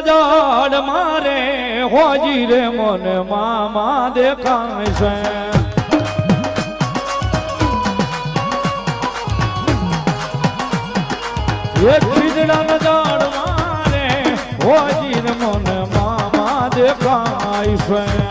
ઝાડ મારે હોજી રે મને મામા દેખાય છે એક ખીજડાના ઝાડ મારે હોજી રે મને મામા દેખાય છે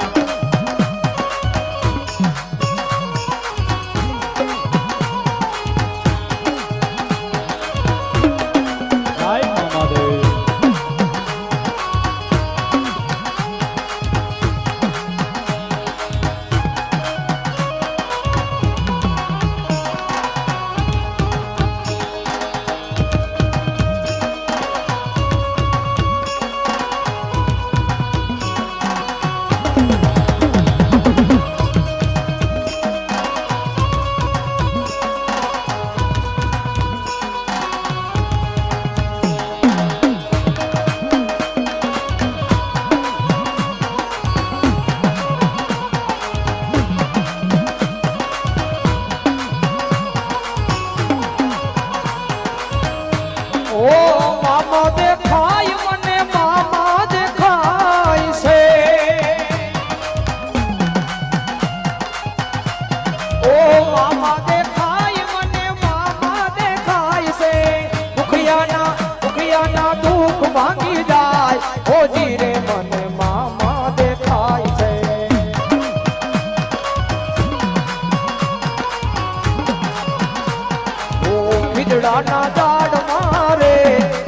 ના ઝાડ મારે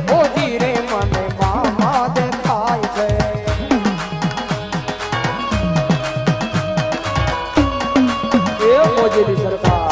હોજી રે મને મામા દેખાય છે એ મોજેલી સરકાર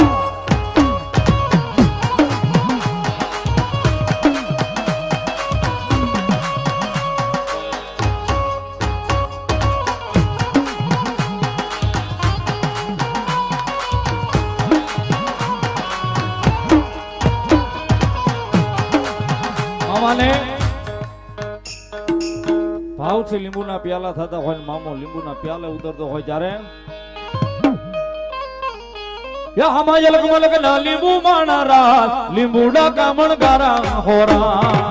ભાવથી લીંબુના પ્યાલા થતા હોય મામો લીંબુના પ્યાલે ઉતરતો હોય ત્યારે યા હમાય લગમલગ ના લીંબુ માણા રાત લીંબુડા કામણ ગારા હોરા